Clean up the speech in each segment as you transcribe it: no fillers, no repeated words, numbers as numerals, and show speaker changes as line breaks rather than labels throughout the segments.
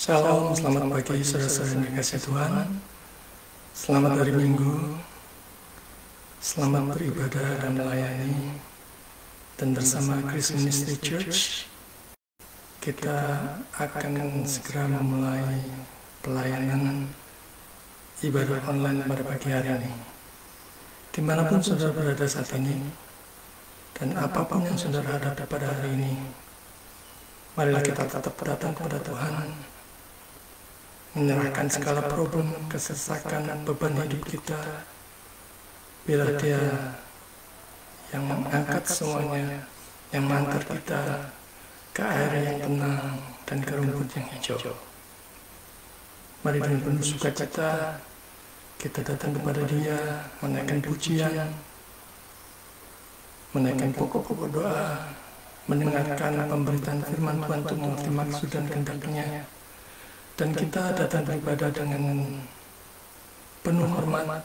Shalom, selamat pagi saudara-saudara yang dikasihi Tuhan. Selamat hari Minggu. Selamat beribadah dan melayani. Dan bersama Grace Ministry Church, kita akan segera memulai pelayanan ibadah online pada pagi hari ini. Dimanapun saudara berada saat ini, dan apapun yang saudara hadapi pada hari ini, marilah kita tetap datang kepada Tuhan, menyerahkan segala problem, kesesakan, beban hidup kita. Biar Dia yang mengangkat semuanya, yang mengantar kita ke air yang tenang dan ke rumput yang hijau. Mari dengan penuh sukacita kita datang kepada Dia, menaikkan pujian, menaikkan pokok-pokok doa, mendengarkan pemberitaan firman Tuhan untuk mengerti maksud dan kehendak-Nya. Dan kita datang beribadah dengan penuh hormat,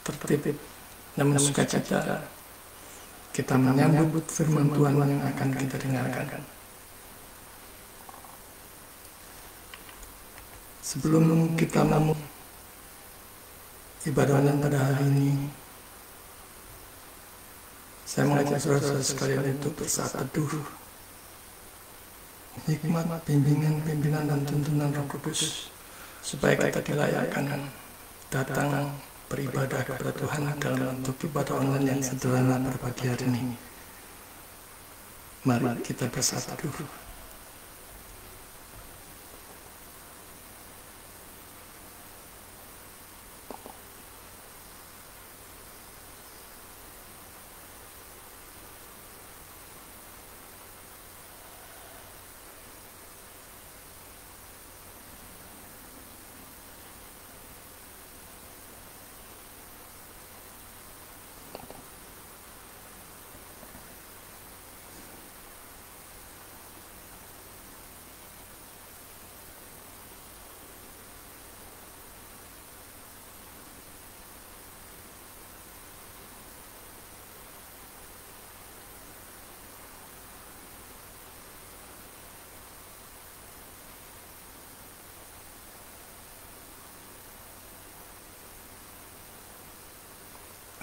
tertib, namun sukacita. Kita menyambut firman Tuhan yang akan kita dengarkan. Sebelum kita memulai ibadah online pada hari ini, saya mengajak saudara-saudara sekalian untuk bersaat teduh, hikmat, pimpinan dan tuntunan Roh Kudus, supaya kita dilayakkan datang beribadah kepada Tuhan dalam bentuk ibadah online yang sederhana pada pagi hari ini. Mari kita bersatu dulu.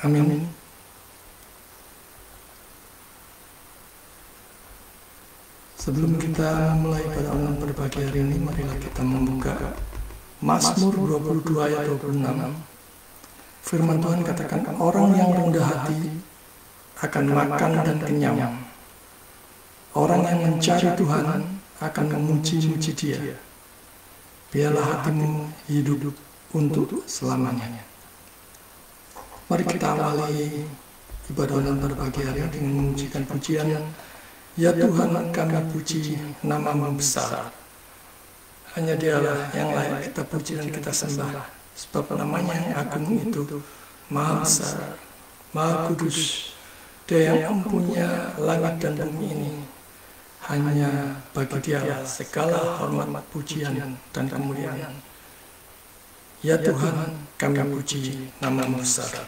Amin. Sebelum kita mulai pada online pada pagi hari ini, marilah kita membuka Mazmur 22 ayat 26. Firman Tuhan katakan, orang yang rendah hati akan makan dan kenyang. Orang yang mencari Tuhan akan memuji-muji Dia. Biarlah hatimu hidup untuk selamanya. Mari kita awali ibadah online pada pagi hari ini dengan memujikan pujian. Ya Tuhan, kami puji nama-Mu besar. Hanya Dialah yang layak kita puji dan kita sembah. Sebab namanya yang agung itu Maha besar, Maha kudus. Dia yang mempunyai langit dan bumi ini. Hanya bagi Dialah segala hormat, pujian dan kemuliaan. Ya Tuhan, kami puji nama-Mu besar.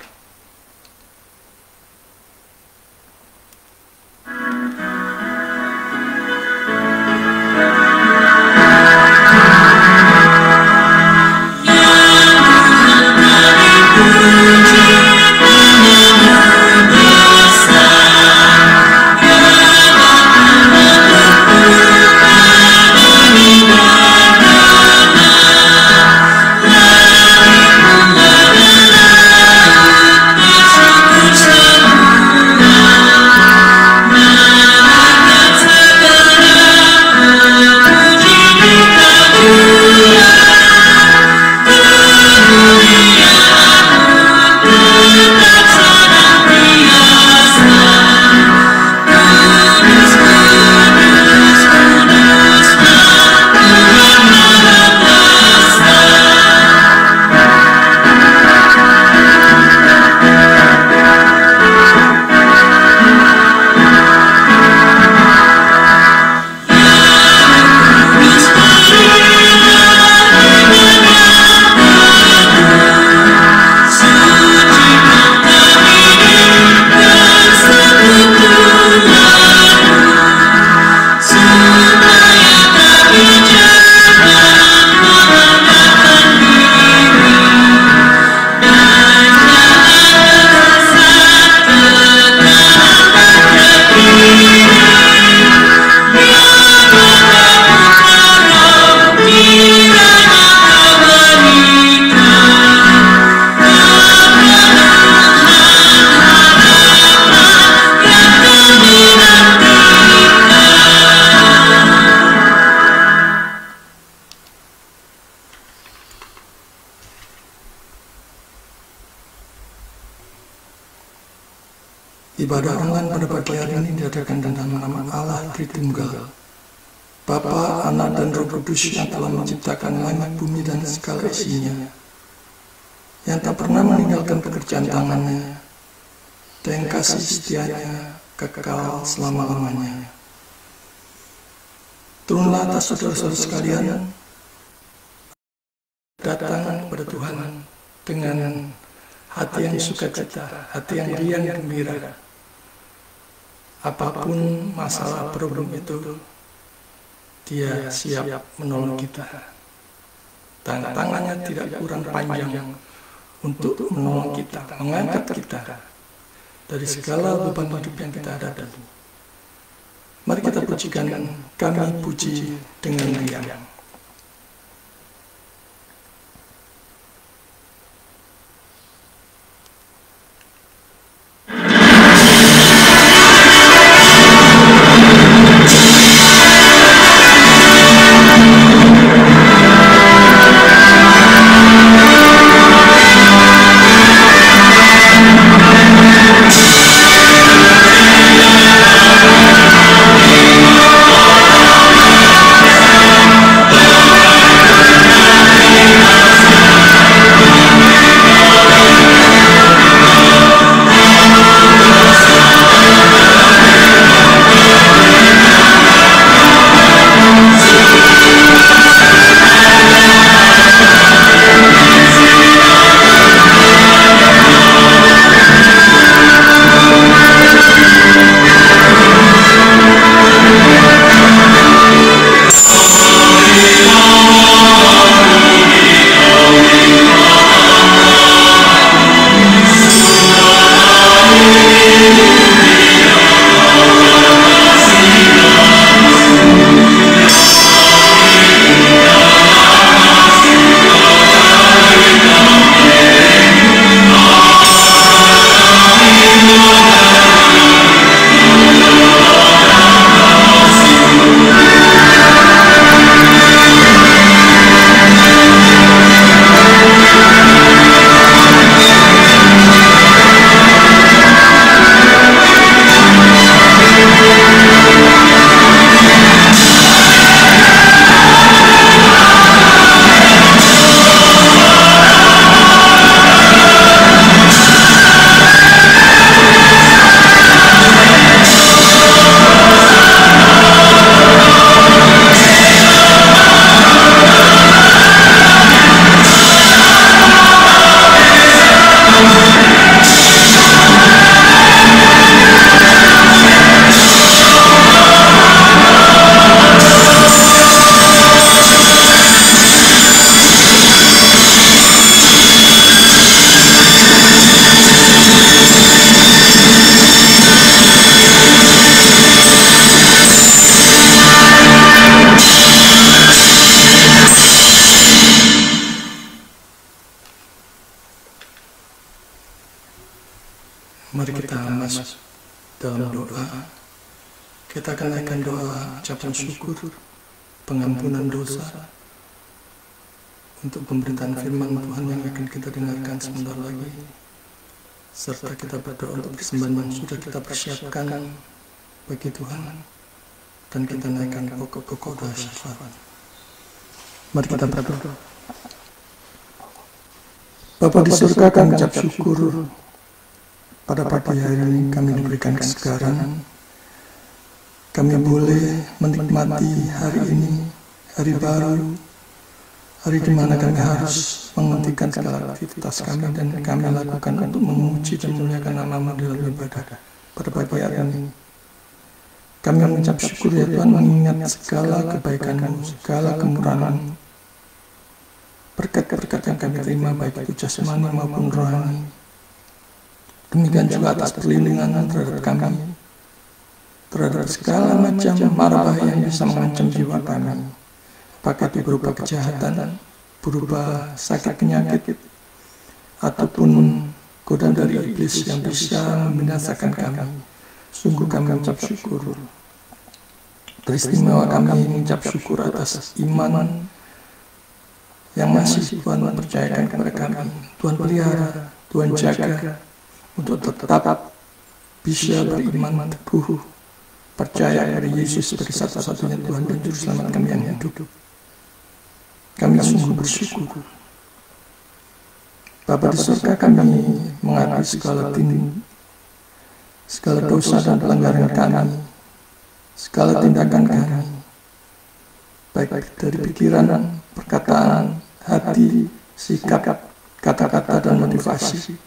Ibadah online pada pagi hari ini diadakan dengan nama Allah Tritunggal, Bapa, Anak, dan Roh Kudus yang telah menciptakan langit, bumi, dan segala isinya, yang tak pernah meninggalkan pekerjaan tangannya, dan kasih setianya kekal selama-lamanya. Turunlah atas saudara-saudara sekalian, datang kepada Tuhan dengan hati yang sukacita, hati yang riang gembira. Apapun masalah problem itu, Dia siap menolong kita. Tangannya tidak kurang panjang untuk menolong kita, mengangkat kita dari segala beban hidup yang kita hadapi. Mari kita pujikan, kami puji dengan riang. Mari kita masuk dalam doa. Kita akan naikkan doa ucapan syukur, pengampunan dosa, untuk pemberitaan firman Tuhan yang akan kita dengarkan sebentar lagi, serta kita berdoa untuk persembahan yang sudah kita persiapkan bagi Tuhan, dan kita naikkan pokok-pokok doa syafaat. Mari kita berdoa. Bapa di surga, kami ucap syukur pada pagi hari ini kami diberikan kesegaran. Kami boleh menikmati hari ini, hari baru, hari di mana kami harus menghentikan segala aktivitas kami dan kami lakukan untuk memuji dan memuliakan nama-Mu dalam ibadah pada pagi hari ini. Kami mengucap syukur ya Tuhan, mengingat segala kebaikan-Mu, segala kemurahan-Mu, berkat-berkat yang kami terima baik itu jasmani maupun rohani. Demikian juga atas perlindungan terhadap kami, terhadap segala macam mara bahaya yang bisa mengancam jiwa kami, apakah itu berupa kejahatan, berupa sakit penyakit, ataupun godaan dari iblis yang bisa membinasakan kami. Sungguh kami mengucap syukur. Teristimewa kami mengucap syukur atas iman yang masih Tuhan percayakan kepada kami. Tuhan pelihara, Tuhan jaga, untuk tetap bisa beriman teguh, percaya pada Yesus sebagai satu-satunya Tuhan dan Juru Selamat kami yang hidup. Kami sungguh bersyukur. Bapa di surga, kami mengakui segala dosa dan pelanggaran kami, segala tindakan kami, baik dari pikiran, perkataan, hati, sikap, kata-kata, dan motivasi,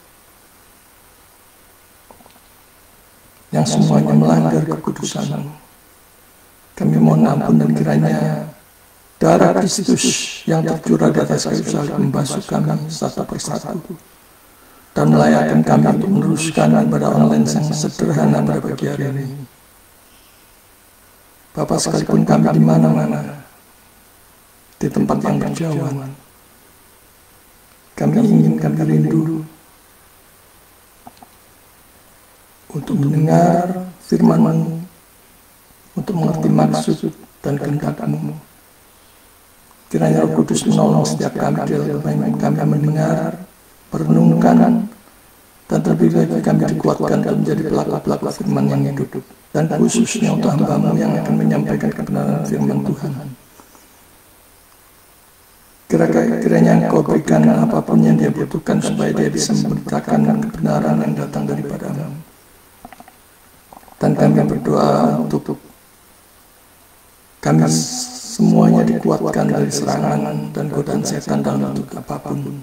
yang semuanya melanggar kekudusan-Mu. Kami mohon ampun dan kiranya darah Kristus yang tercurah di atas kayu salib membasuh kami satu persatu dan melayakkan kami untuk meneruskan ibadah online yang sederhana pada pagi hari ini. Bapa, sekalipun kami di mana-mana, di tempat yang berjauhan, kami rindu untuk mendengar firman-Mu, untuk mengerti maksud dan kehendak-Mu. Kiranya Roh Kudus menolong setiap kami dalam kami mendengar, merenungkan, dan terlebih lagi kami dikuatkan untuk menjadi pelaku-pelaku firman yang hidup, dan khususnya untuk hamba-Mu yang akan menyampaikan kebenaran firman Tuhan. Kiranya Engkau berikan apapun yang dia butuhkan supaya dia bisa memberitakan kebenaran yang datang daripada-Mu. Dan kami berdoa untuk kami semuanya dikuatkan dari serangan dan godaan setan dalam bentuk apapun.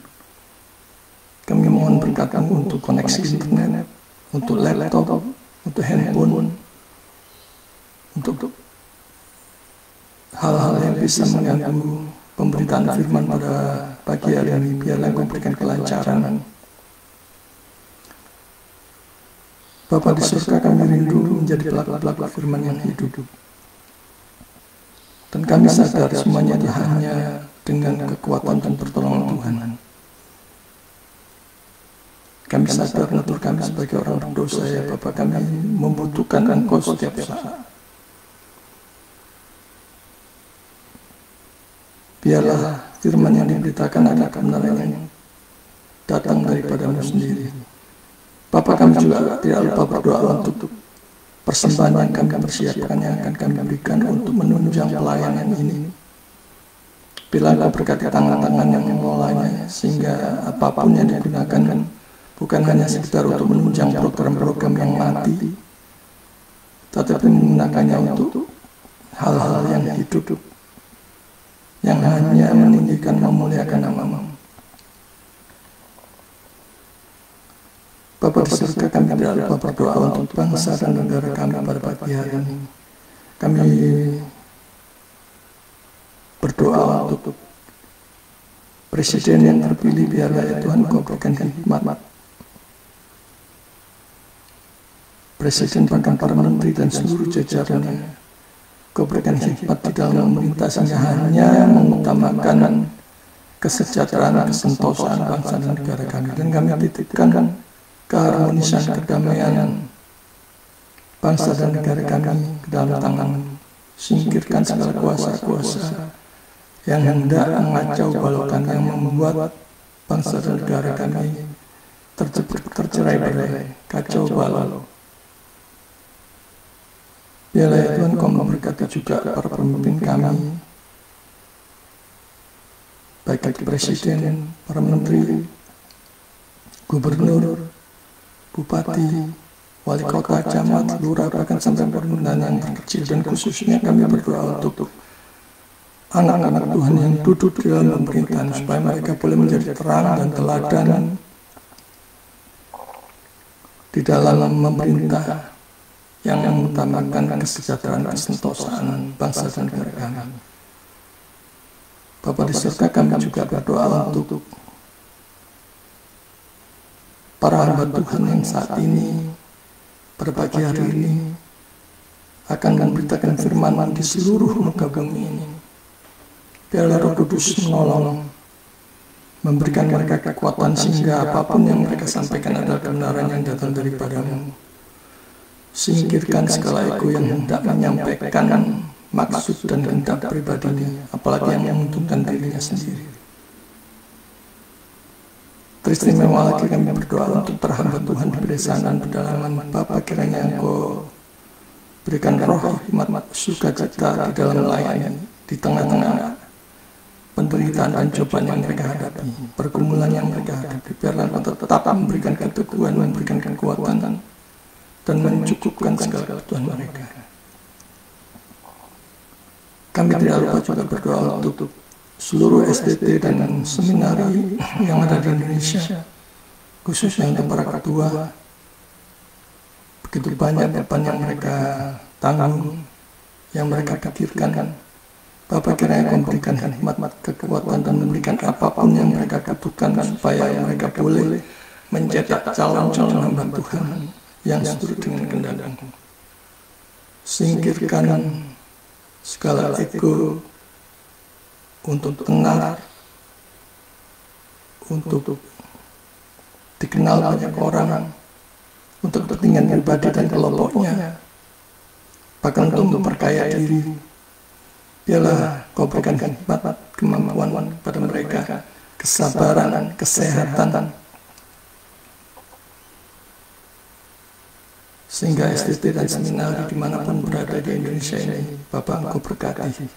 Kami mohon berkat-Mu untuk koneksi internet, untuk laptop, untuk handphone, untuk hal-hal yang bisa mengganggu pemberitaan firman pada pagi hari ini. Biarlah Engkau berikan kelancaran. Bapa di surga, kami rindu menjadi pelaku-pelaku firman yang hidup. Dan kami sadar semuanya itu hanya dengan kekuatan dan pertolongan Tuhan. Kami sadar natur kami sebagai orang berdosa, ya Bapa, kami membutuhkan Engkau setiap saat. Biarlah firman yang diberitakan adalah kebenaran yang datang daripada-Mu sendiri. Bapa, kami juga tidak lupa berdoa untuk persembahan yang kami persiapkan, yang akan kami berikan untuk menunjang pelayanan ini. Bila Engkau berkati tangan-tangan yang mengelolanya, sehingga apapun yang digunakan bukan hanya sekedar untuk menunjang program-program yang mati, tetapi menggunakannya untuk hal-hal yang hidup, yang hanya meninggikan memuliakan nama-Mu. Bapa di surga, kami tidak lupa berdoa untuk bangsa dan negara kami pada pagi hari ini. Kami berdoa untuk presiden yang terpilih, biarlah ya Tuhan Kau berikan hikmat. Presiden, bahkan para menteri dan seluruh jajarannya, Kau berikan hikmat di dalam memerintah sehingga hanya mengutamakan kesejahteraan, kesentosaan bangsa dan negara kami. Dan kami titipkan keharmonisan, kedamaian bangsa dan negara kami ke dalam tangan-Mu. Singkirkan segala kuasa-kuasa yang hendak mengacau balaukan, yang membuat bangsa dan negara kami tercerai-berai, kacau balau. Biarlah ya Tuhan Kau memberkati juga para pemimpin kami, baik itu presiden, para menteri, gubernur, bupati, wali kota, camat, lurah, bahkan sampai pemerintahan yang terkecil. Dan khususnya kami berdoa untuk anak-anak Tuhan yang duduk di dalam pemerintahan, supaya mereka boleh menjadi terang dan teladan di dalam memerintah yang mengutamakan kesejahteraan, kesentosaan bangsa dan negara kami. Bapa di surga, kami juga berdoa untuk para hamba Tuhan yang saat ini, pada pagi hari ini, akan memberitakan firman di seluruh muka bumi ini. Biarlah Roh Kudus menolong, memberikan mereka kekuatan sehingga apapun yang mereka sampaikan adalah kebenaran yang datang daripada-Mu. Singkirkan segala ego yang hendak menyampaikan maksud dan kehendak pribadinya, apalagi yang menguntungkan dirinya sendiri. Teristimewa lagi kami berdoa untuk para hamba Tuhan di pedesaan dan pedalaman. Bapa, kiranya Engkau berikan roh hikmat sukacita di dalam melayani, di tengah-tengah penderitaan dan cobaan yang mereka hadapi, pergumulan yang mereka hadapi. Biarlah Engkau tetap memberikan keteguhan, memberikan kekuatan, dan mencukupkan segala kebutuhan mereka. Kami tidak lupa juga berdoa untuk seluruh SDT dan seminari yang ada di Indonesia, khususnya untuk para ketua. Begitu banyak beban yang mereka tanggung, yang mereka pikirkan. Bapak, kiranya memberikan hikmat, kekuatan, dan memberikan apapun yang mereka butuhkan supaya mereka boleh mencetak calon-calon hamba Tuhan yang seturut dengan kehendak-Mu. Singkirkan segala ego untuk tenar, untuk dikenal banyak orang, untuk kepentingan pribadi dan kelompoknya, bahkan untuk memperkaya diri. Biarlah Kau berikan hikmat, kemampuan pada mereka, kesabaran, kesehatan, sehingga SDT dan seminari dimanapun berada di Indonesia ini, Bapak, Engkau berkati.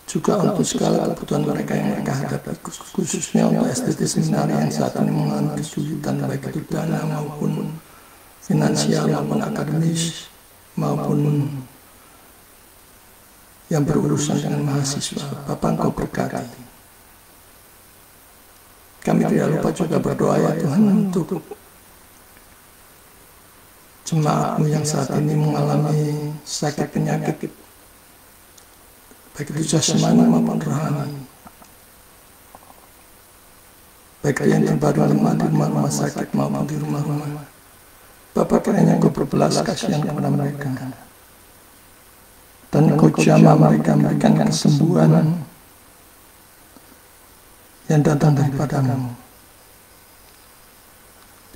Juga untuk segala kebutuhan mereka yang mereka hadapi, khususnya untuk SDT seminari yang saat ini mengalami kesulitan, baik itu dana maupun finansial maupun akademis, maupun yang berurusan dengan mahasiswa. Bapak, Engkau berkati. Kami tidak lupa juga berdoa ya Tuhan untuk jemaat-Mu yang saat ini mengalami sakit penyakit, baik itu jasmani maupun rohani, baik yang terbaru lemah di rumah sakit maupun di rumah-rumah. Bapak, kiranya Engkau berbelas kasihan kepada mereka, dan Engkau jamah mereka, memberikan kesembuhan yang datang daripada-Mu.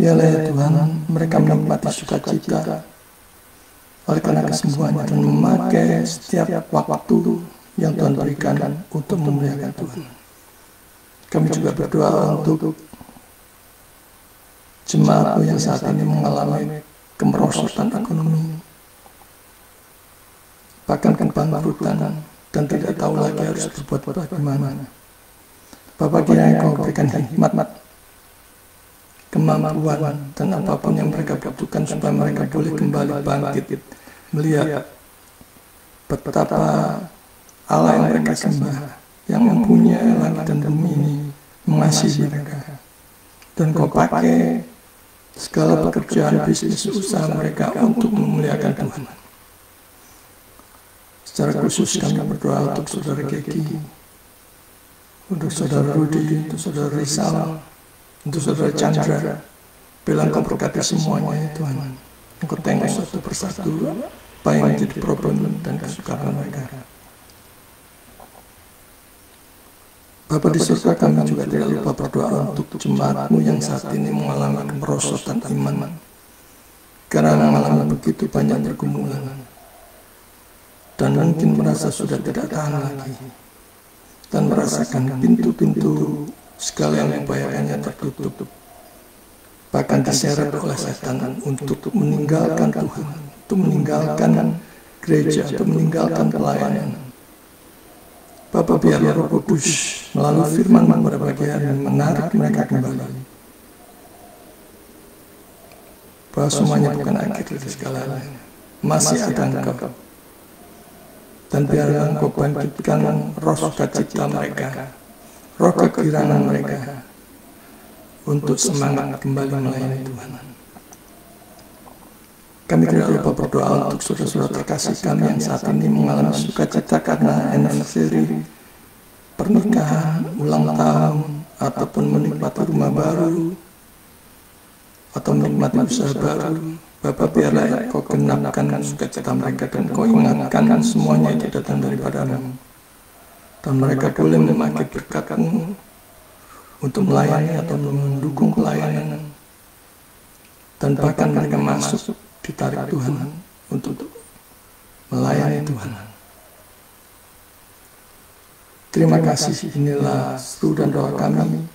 Biarlah ya Tuhan, mereka menikmati sukacita oleh karena kesembuhannya dan memakai setiap waktu yang Tuhan berikan untuk memuliakan Tuhan. Kami juga berdoa untuk jemaat-Mu yang saat ini mengalami kemerosotan ekonomi, bahkan kebangkrutan, dan tidak tahu lagi harus berbuat bagaimana. Bapak, kiranya Kau berikan hikmat, kemampuan, dan apapun yang mereka butuhkan supaya mereka boleh kembali bangkit, melihat betapa Allah yang mereka sembah, yang mempunyai langit dan bumi ini, mengasihi mereka. Dan Kau pakai segala pekerjaan, bisnis, usaha mereka untuk memuliakan Tuhan. Secara khusus kami berdoa untuk Saudara Geki, untuk Saudara Rudi, untuk Saudara Rizal, untuk Saudara Chandra. Bila Engkau berkati semuanya ya Tuhan. Engkau tengok satu persatu apa yang menjadi problem dan kesukaran mereka. Bapa di surga, kami juga tidak lupa berdoa untuk jemaat-Mu yang saat ini mengalami kemerosotan iman, karena mengalami begitu banyak pergumulan, dan mungkin merasa sudah tidak tahan lagi, dan merasakan pintu-pintu segala yang membahayakannya tertutup, bahkan diseret oleh setan untuk meninggalkan Tuhan, untuk meninggalkan gereja, untuk meninggalkan pelayanan. Bapak, biarlah Roh Kudus melalui firman-Mu pada pagi hari menarik mereka kembali, bahwa semuanya bukan akhir dari segalanya, masih ada Engkau. Dan biarlah Engkau bangkitkan roh sukacita mereka, roh kegirangan mereka, untuk semangat kembali melayani Tuhan. Kami tidak lupa berdoa untuk saudara-saudara terkasih kami yang saat ini mengalami sukacita karena anniversary, pernikahan, ulang tahun, ataupun menikmati rumah baru, atau menikmati usaha baru. Bapak, biarlah Kau genapkan sukacita mereka, dan Kau ingatkan semuanya itu datang daripada-Mu, dan mereka boleh memakai berkat-Mu untuk melayani atau mendukung pelayanan, dan bahkan mereka masuk ditarik Tuhan untuk melayani Tuhan. Terima kasih, inilah seru dan doa kami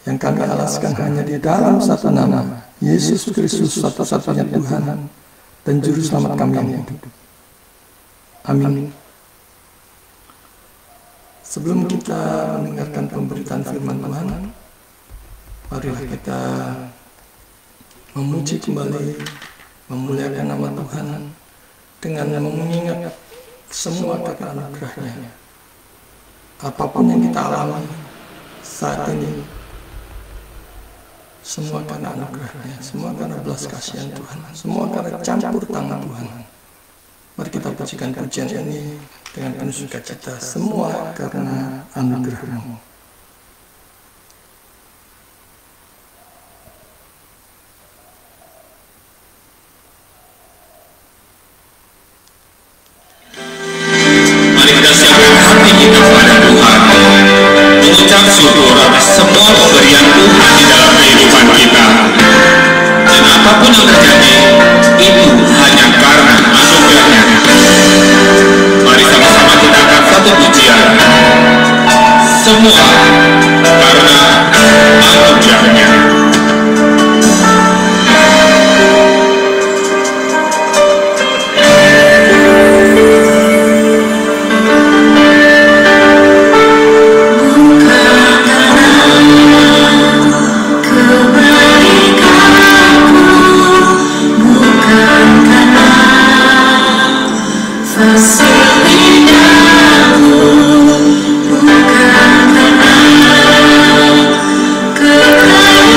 yang kami alaskan hanya di dalam satu nama, Yesus Kristus satu-satunya Tuhan dan Juru Selamat kami yang hidup. Amin. Sebelum kita mendengarkan pemberitaan firman Tuhan, marilah kita memuji kembali, memuliakan nama Tuhan dengan mengingat semua karena anugerah-Nya. Apapun yang kita alami saat ini, semua karena anugerah-Nya, semua karena belas kasihan Tuhan, semua karena campur tangan Tuhan. Mari kita pujikan pujian ini dengan penuh sukacita, semua karena anugerah-Mu.
Mari kita siapkan hati kita kepada Tuhan, mengucap syukur atas semua pemberian Tuhan di dalam kehidupan kita. Dan apapun yang terjadi, itu hanya karena anugerah-Nya. Mari sama-sama kita angkat satu pujian. Semua karena anugerah-Nya.
Bukan karena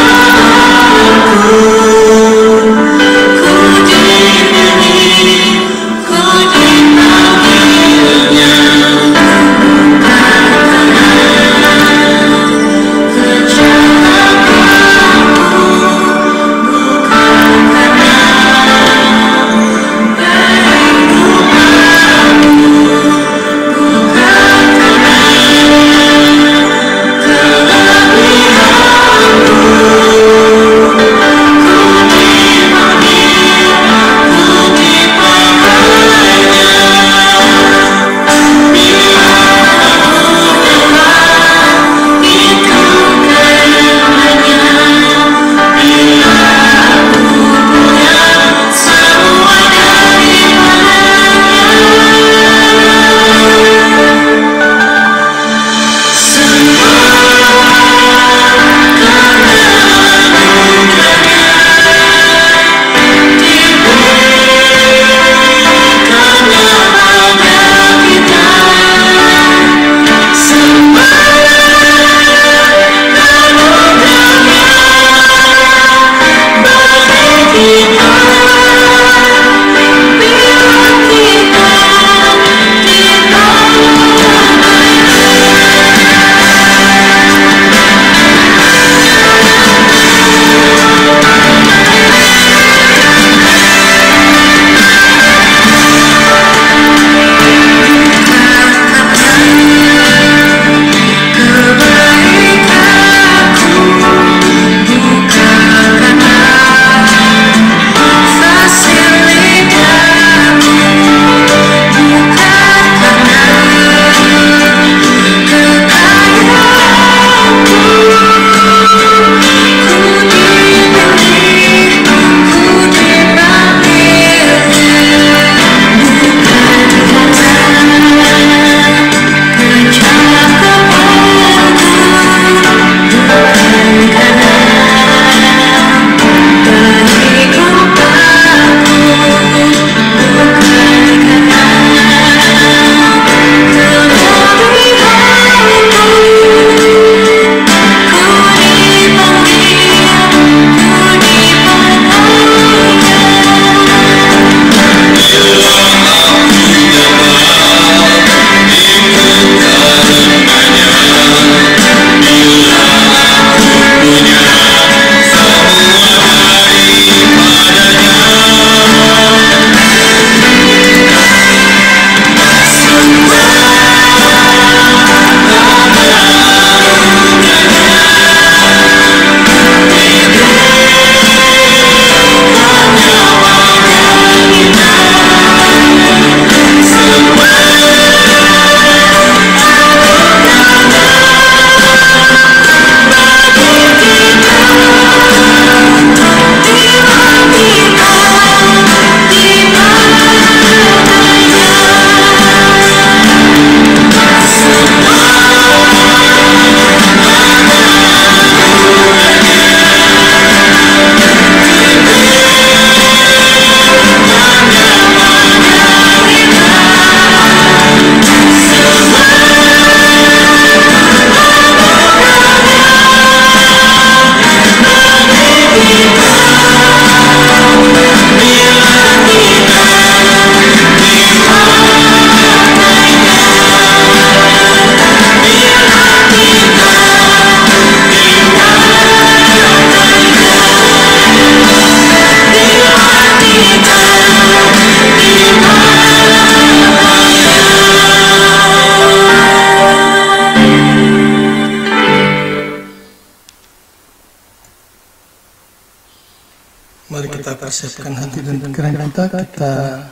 Mari kita persiapkan hati dan pikiran kita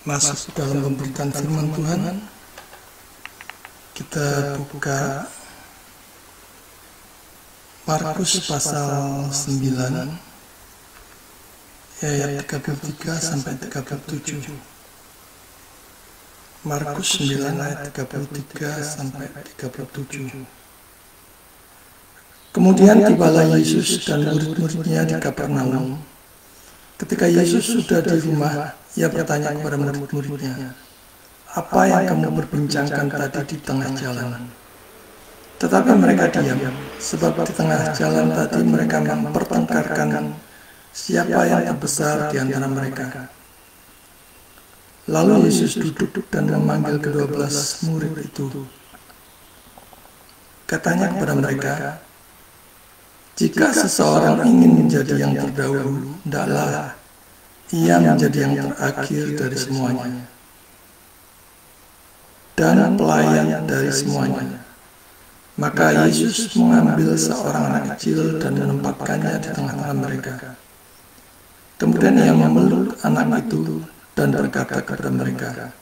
masuk dalam pemberitaan firman Tuhan. Kita buka Markus pasal 9 ayat 33 sampai 37. Markus 9 ayat 33 sampai 37. Kemudian tibalah Yesus dan murid-muridnya di Kapernaum. Ketika Yesus sudah di rumah, ia bertanya kepada murid-muridnya, "Apa yang kamu perbincangkan tadi di tengah jalan?" Tetapi mereka diam, sebab di tengah jalan tadi mereka mempertengkarkan siapa yang terbesar di antara mereka. Lalu Yesus duduk dan memanggil ke-12 murid itu. Katanya kepada mereka, "Jika seseorang ingin menjadi yang terdahulu, hendaklah ia menjadi yang terakhir dari semuanya, dan pelayan dari semuanya." Maka Yesus mengambil seorang anak kecil dan menempatkannya di tengah-tengah mereka. Kemudian ia memeluk anak itu dan berkata kepada mereka,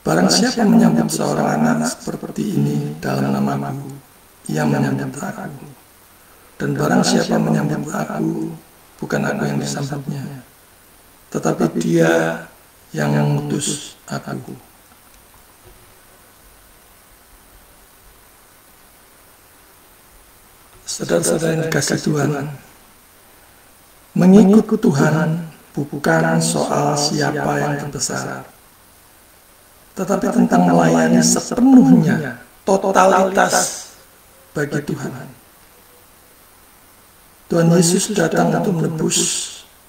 "Barang siapa menyambut seorang anak seperti ini dalam nama-Ku, ia menyambut Aku. Dan barang siapa menyambut Aku, bukan Aku yang disambutnya, tetapi Dia yang mengutus Aku." Saudara-saudara yang dikasihi Tuhan, mengikut Tuhan bukan soal siapa yang terbesar, tetapi tentang melayani sepenuhnya, totalitas bagi Tuhan. Tuhan Yesus datang untuk menebus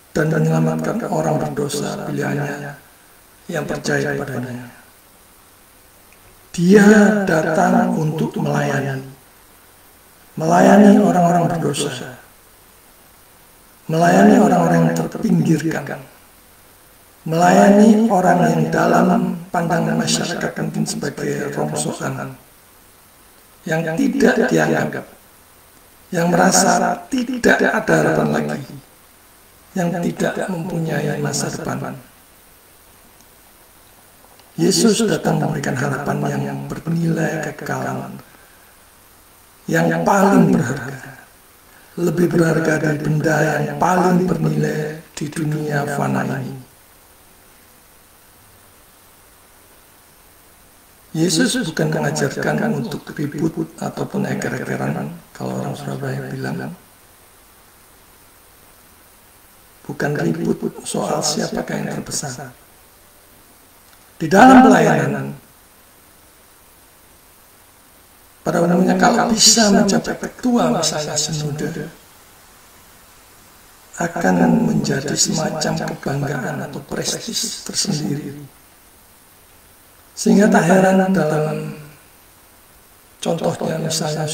dan menyelamatkan orang berdosa pilihannya yang percaya kepadanya. Dia datang untuk melayani orang-orang berdosa, melayani orang-orang yang terpinggirkan, melayani orang yang dalam pandangan masyarakat mungkin sebagai rongsokan, yang tidak dianggap, yang merasa tidak ada harapan lagi, yang tidak mempunyai masa depan. Yesus datang memberikan harapan yang bernilai kekekalan, yang paling berharga, lebih berharga dari benda yang paling bernilai di dunia fana ini. Yesus bukan mengajarkan untuk ribut ataupun eker-ekeran, kalau orang Surabaya bilang. Bukan ribut soal siapakah yang terbesar. Di dalam pelayanan, pada umumnya kalau bisa mencapai ketua misalnya sinode, akan menjadi semacam kebanggaan atau prestis tersendiri. Sehingga tak heran dalam contohnya misalnya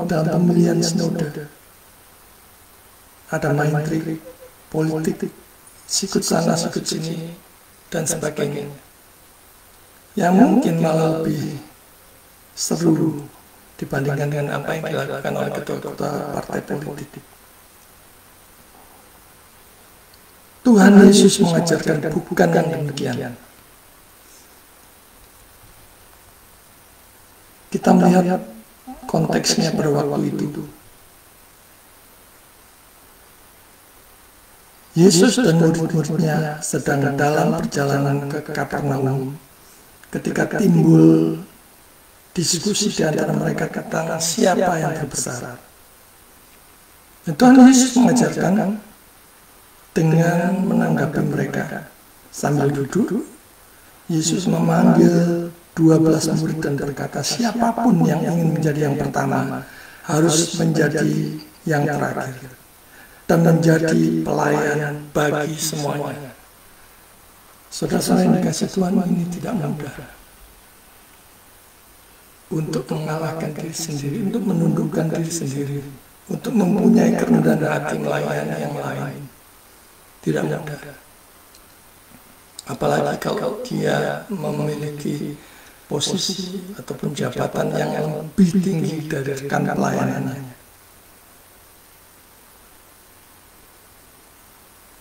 dalam pemilihan sinode, ada main trik, politik, sikut sana, sikut sini, dan sebagainya. Yang mungkin malah lebih seru dibandingkan dengan apa yang dilakukan oleh ketua-ketua partai politik. Tuhan Yesus mengajarkan bukan yang demikian. Kita melihat konteksnya pada waktu itu. Yesus dan murid-muridnya sedang dalam perjalanan ke Kapernaum ketika timbul diskusi di antara mereka tentang siapa yang terbesar. Dan Tuhan Yesus mengajarkan dengan menanggapi mereka. Sambil duduk, Yesus memanggil 12 murid dan berkata, "Siapapun yang ingin menjadi yang pertama harus menjadi yang terakhir dan menjadi pelayan bagi semuanya. Saudara-saudara yang dikasihi Tuhan, ini tidak mudah untuk mengalahkan diri sendiri, untuk menundukkan diri sendiri, untuk mempunyai kerendahan hati melayani yang lain. Tidak mudah. Apalagi kalau dia memiliki posisi ataupun jabatan yang lebih tinggi dari rekan pelayanannya.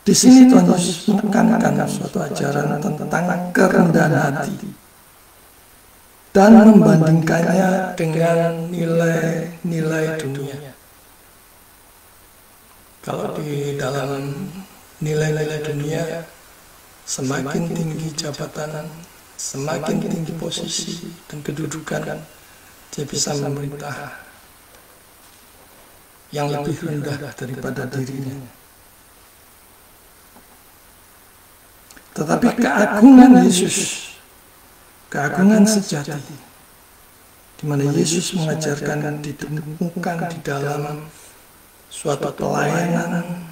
Di sini Tuhan Yesus menekankan suatu ajaran tentang kerendahan hati dan membandingkannya dengan nilai-nilai dunia. Kalau di dalam nilai-nilai dunia, semakin tinggi jabatan, semakin tinggi posisi dan kedudukan, dia bisa memerintah yang lebih rendah daripada dirinya. Tetapi keagungan Yesus, keagungan sejati, di mana Yesus mengajarkan ditemukan di dalam suatu pelayanan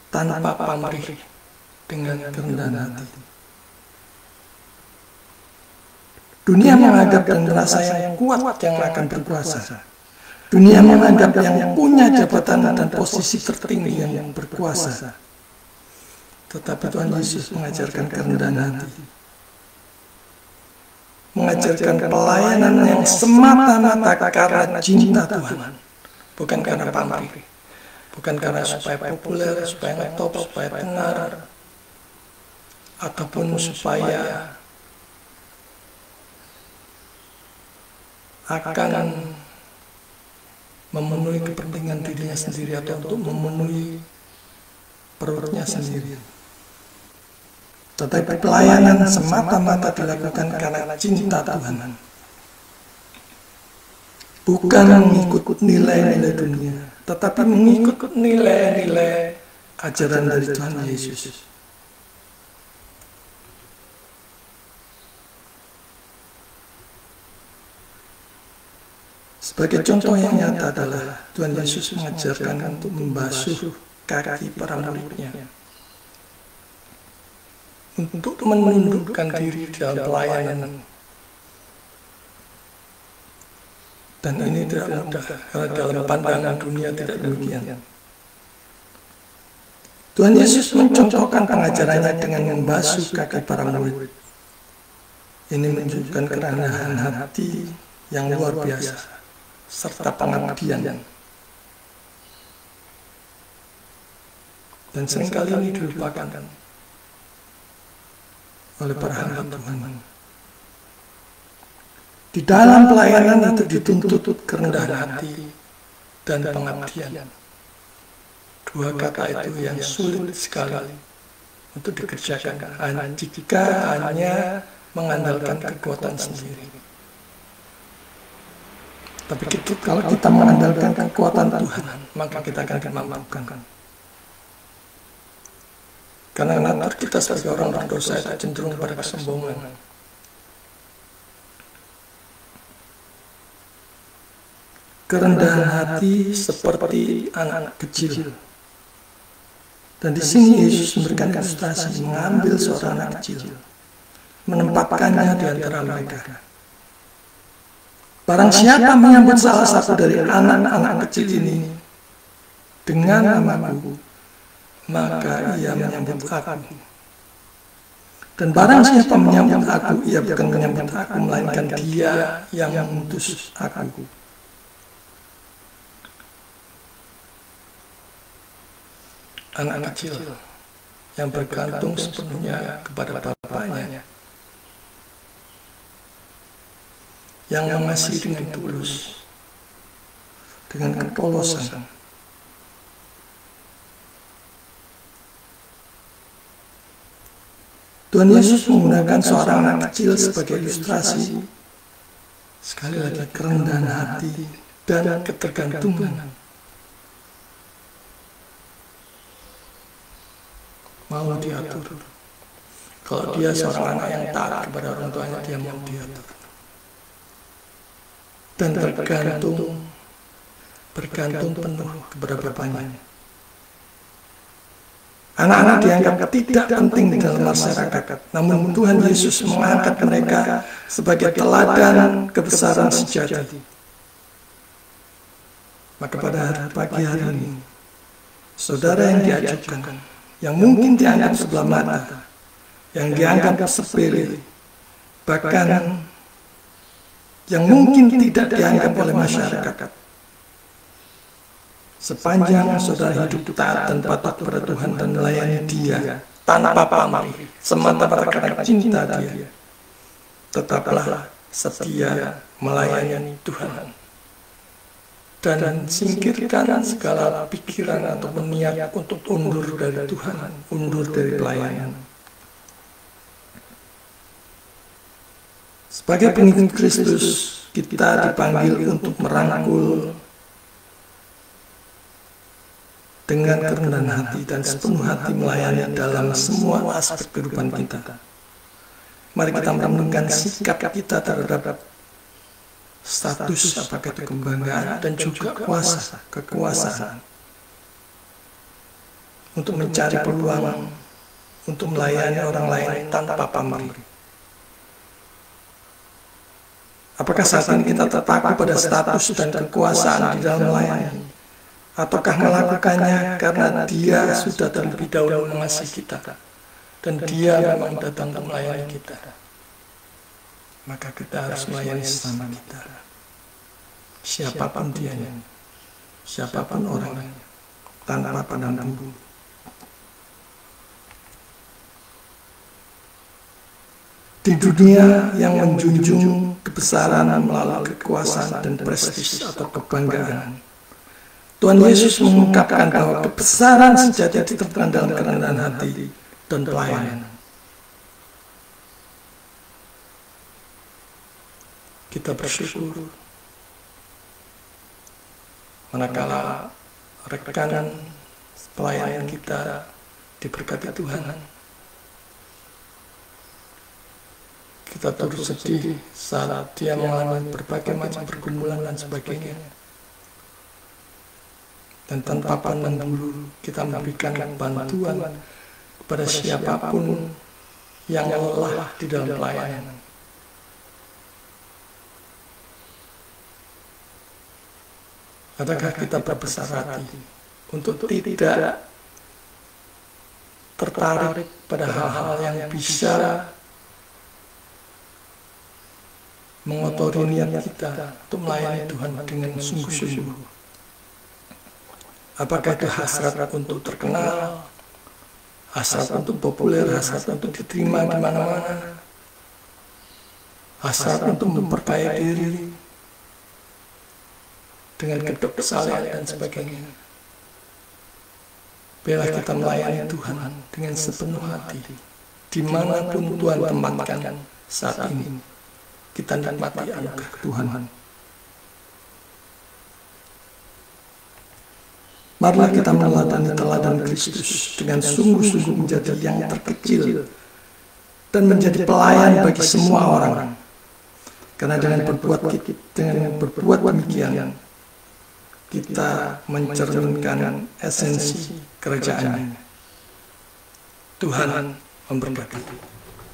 tanpa pamrih dengan kerendahan hati. Dunia menganggap dan merasa yang kuat yang akan berkuasa. Dunia menganggap yang punya jabatan dan posisi tertinggi yang berkuasa. Tetapi Tuhan Yesus mengajarkan kerendahan hati, mengajarkan pelayanan yang semata-mata karena cinta Tuhan, bukan karena pamrih, bukan karena supaya populer, supaya ngetop, supaya tenar, ataupun supaya akan memenuhi kepentingan dirinya sendiri atau untuk memenuhi perutnya sendiri. Tetapi pelayanan semata-mata dilakukan karena cinta Tuhan, bukan mengikut nilai-nilai dunia, tetapi mengikut nilai-nilai ajaran dari Tuhan Yesus. Sebagai contoh yang nyata adalah Tuhan Yesus mengajarkan untuk membasuh kaki para muridnya, untuk menundukkan diri dalam pelayanan. Dan ini tidak mudah, karena dalam pandangan dunia tidak demikian. Tuhan Yesus mencontohkan pengajarannya dengan membasuh kaki para murid. Ini menunjukkan kerendahan hati yang luar biasa, serta pengabdian. Dan seringkali ini dilupakan oleh para hamba Tuhan. Di dalam pelayanan itu dituntut kerendahan hati dan pengabdian. Dua kata itu yang sulit sekali untuk dikerjakan jika hanya mengandalkan kekuatan sendiri. Tapi kalau kita mengandalkan kekuatan Tuhan, maka kita akan dimampukan. Karena natur kita sebagai orang berdosa itu cenderung pada kesombongan. Kerendahan hati seperti anak kecil. Dan di sini Yesus memberikan ilustrasi, mengambil seorang anak kecil, menempatkannya di antara mereka. Barang siapa menyambut salah satu dari anak-anak kecil ini dengan namaku, maka ia menyambut aku. Dan barang siapa menyambut aku, ia bukan menyambut aku, melainkan Dia yang mengutus aku. Anak kecil yang bergantung sepenuhnya kepada bapaknya, yang mengasihi dengan tulus, dengan kepolosan. Tuhan Yesus menggunakan seorang anak kecil sebagai ilustrasi, sekali lagi, kerendahan hati dan ketergantungan. Mau diatur. Kalau dia seorang anak yang taat kepada orang tuanya, dia mau diatur. Dan tergantung bergantung penuh kepada Bapaknya. Anak-anak dianggap tidak penting di dalam masyarakat, namun Tuhan Yesus mengangkat mereka sebagai teladan kebesaran sejati. Maka pada pagi hari ini, saudara yang diajukan, yang mungkin dianggap sebelah mata, yang dianggap sepele, bahkan yang mungkin tidak dianggap oleh masyarakat, sepanjang saudara hidup taat dan patuh kepada Tuhan dan melayani Dia tanpa pamrih, semata-mata karena cinta Dia, tetaplah setia melayani Tuhan dan singkirkan segala pikiran atau niat untuk undur dari Tuhan, undur dari pelayanan. Sebagai pengikut Kristus, kita dipanggil untuk merangkul dengan kerendahan hati dan sepenuh hati melayani dalam semua aspek kehidupan kita. Mari kita merenungkan sikap kita terhadap status, apakah itu kebanggaan dan juga kuasa, kekuasaan, untuk mencari peluang untuk melayani orang lain tanpa pamrih. Apakah saat ini kita terpaku pada status dan kekuasaan di dalam melayani? Ataukah melakukannya karena Dia sudah terlebih dahulu mengasihi kita dan Dia memang datang untuk melayani kita? Maka kita harus melayani sesama kita, siapapun dianya, siapapun orangnya, tanpa pandang bulu. Di dunia yang menjunjung kebesaran melalui kekuasaan dan prestis atau kebanggaan, Tuhan Yesus mengungkapkan bahwa kebesaran sejati tertanam dalam kerendahan hati dan pelayanan. Kita bersyukur manakala rekan pelayanan kita diberkati Tuhan. Kita turut sedih saat dia mengalami berbagai macam pergumulan dan sebagainya. Dan tanpa pandang bulu kita memberikan bantuan kepada siapapun yang lelah di dalam pelayanan. Adakah kita berbesar hati untuk tidak tertarik pada hal-hal yang bisa mengotori niat kita untuk melayani Tuhan dengan sungguh-sungguh? Apakah itu hasrat untuk terkenal, hasrat untuk populer, hasrat untuk diterima di mana-mana, hasrat untuk memperkaya diri dengan kedok kesalahan dan sebagainya? Biarlah kita melayani Tuhan dengan sepenuh hati, dimanapun Tuhan tempatkan saat ini. Kita nikmati anugerah Tuhan. Marilah kita meneladani teladan Kristus dengan sungguh-sungguh menjadi yang terkecil dan menjadi pelayan bagi semua orang. Karena dengan berbuat demikian, kita mencerminkan esensi kerajaan. Tuhan memberkati.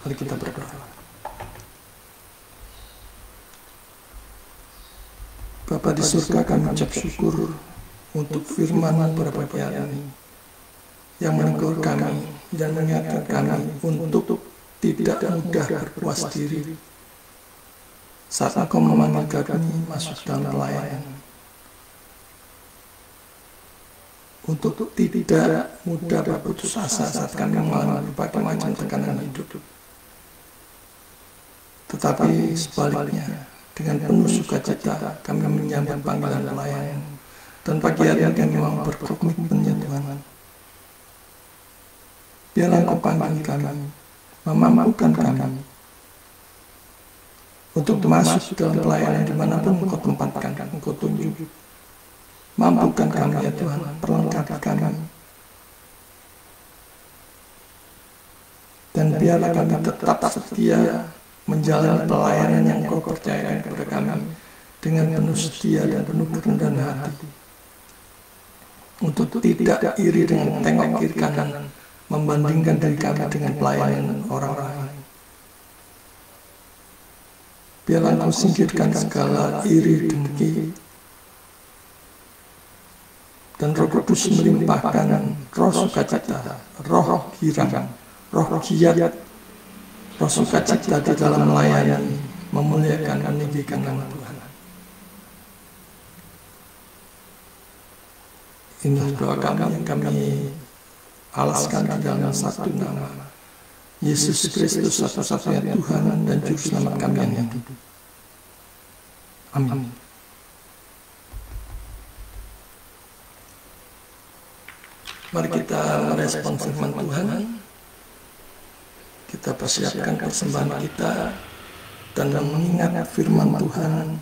Mari kita berdoa. Bapa di surga, kami ucap syukur untuk firman-Mu pada pagi hari ini yang menegur kami dan mengingatkan kami untuk tidak mudah berpuas diri saat Engkau memanggil kami masuk dalam pelayanan, untuk tidak mudah berputus asa saat kami mengalami berbagai macam tekanan hidup, tetapi sebaliknya dengan penuh sukacita kami menyambut panggilan pelayanan. Dan pagi hari ini kami mau berkomitmen ya Tuhan. Biarlah Engkau panggil kami, memampukan kami untuk masuk dalam pelayanan dimanapun Engkau tempatkan, Engkau tunjuk. Mampukan kami ya Tuhan, perlengkapi kami. Dan biarlah kami tetap setia menjalani pelayanan yang Engkau percayakan kepada kami dengan penuh setia dan penuh kerendahan hati. untuk tidak iri dengan tengok kiri kanan, membandingkan diri kami dengan pelayanan orang lain. Biarlah Engkau singkirkan segala iri dengki, dan Roh Kudus melimpahkan roh sukacita, roh girang, roh giat, roh sukacita di dalam melayani, memuliakan dan meninggikan nama Tuhan. Inilah doa kami yang kami alaskan di dalam satu nama, Yesus Kristus satu-satunya Tuhan dan Juru Selamat kami yang hidup. Amin. Mari kita merespon firman Tuhan. Kita persiapkan persembahan kita dan mengingat firman Tuhan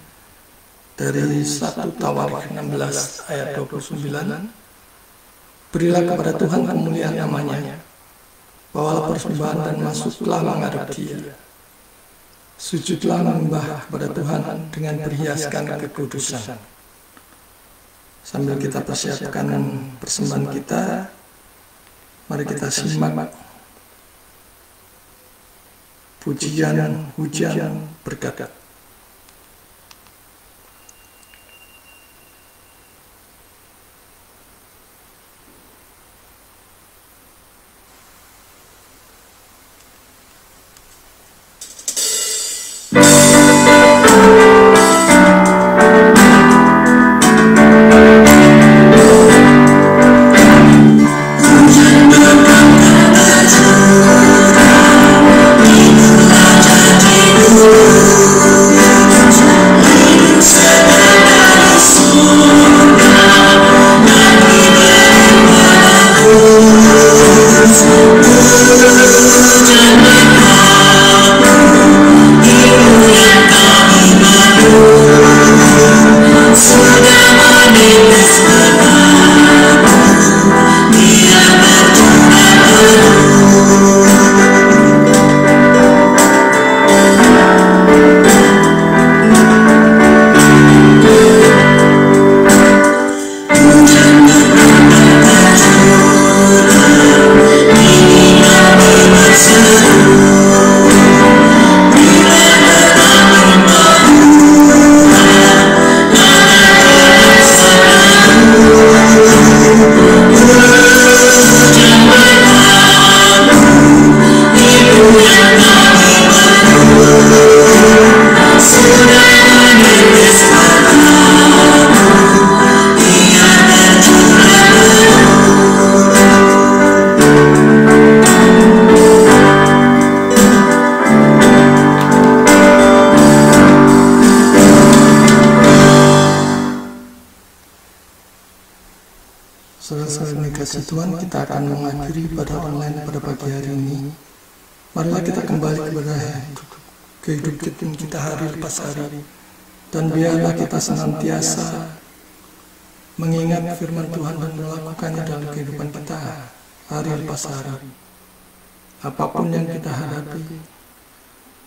dari 1 Tawarikh 16 ayat 29. Berilah kepada Tuhan kemuliaan namanya, bawalah persembahan dan masuklah menghadap Dia. Sujudlah menyembah kepada Tuhan dengan berhiaskan kekudusan. Sambil kita persiapkan persembahan kita, mari kita simak pujian, hujan berkat. Saudara-saudara dikasih Tuhan, kita akan mengakhiri pada online pada pagi hari ini. Marilah kita kembali kepada kehidupan kita hari lepas hari, dan biarlah kita senantiasa mengingat firman Tuhan dan melakukannya dalam kehidupan kita hari lepas hari. Apapun yang kita hadapi,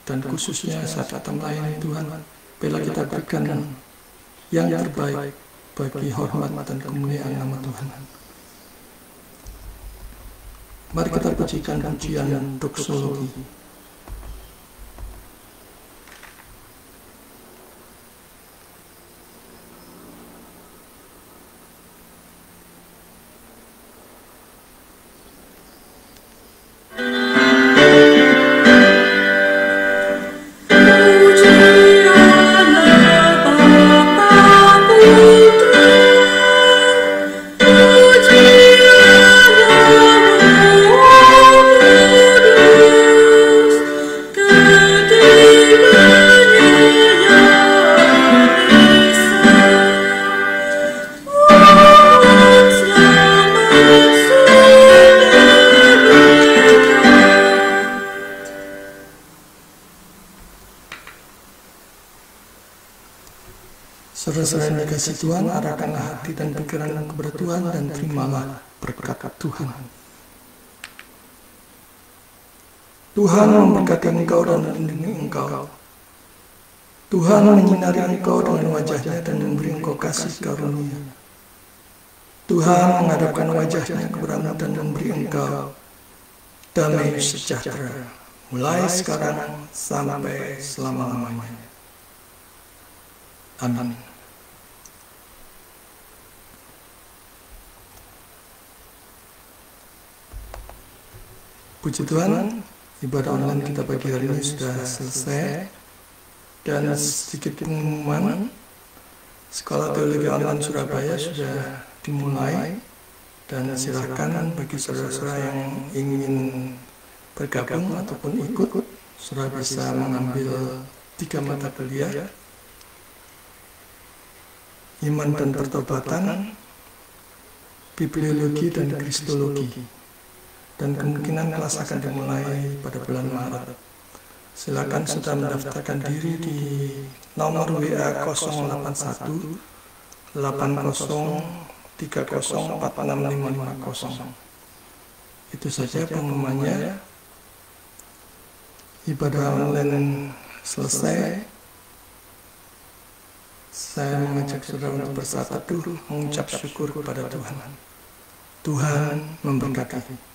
dan khususnya saat kita melayani Tuhan, biarlah kita berikan yang terbaik bagi hormat dan kemuliaan nama Tuhan. Mari kita pujikan pujian doksologi. Saudara-saudara yang dikasih Tuhan, arahkanlah hati dan pikiran kepada Tuhan dan terimalah berkat Tuhan. Tuhan memberkati engkau dan melindungi engkau. Tuhan menyinari engkau dengan wajah-Nya dan memberi engkau kasih karunia. Tuhan menghadapkan wajahnya kepadamu dan memberi engkau damai sejahtera, mulai sekarang sampai selama-lamanya. Amin. Puji Tuhan, ibadah online kita pagi hari ini sudah selesai. Dan sedikit pengumuman, Sekolah Teologi Online Surabaya sudah dimulai, dan silakan bagi saudara-saudara yang ingin bergabung ataupun ikut, saudara bisa mengambil 3 mata kuliah: Iman dan Pertobatan, Bibliologi dan Kristologi, dan kemungkinan kelas akan dimulai pada bulan Maret. Silakan sudah mendaftarkan diri di nomor WA 081 80 30 46550. Itu saja pengumumannya. Ibadah online selesai. Saya mengajak saudara untuk bersatu mengucap syukur kepada Tuhan. Tuhan memberkati.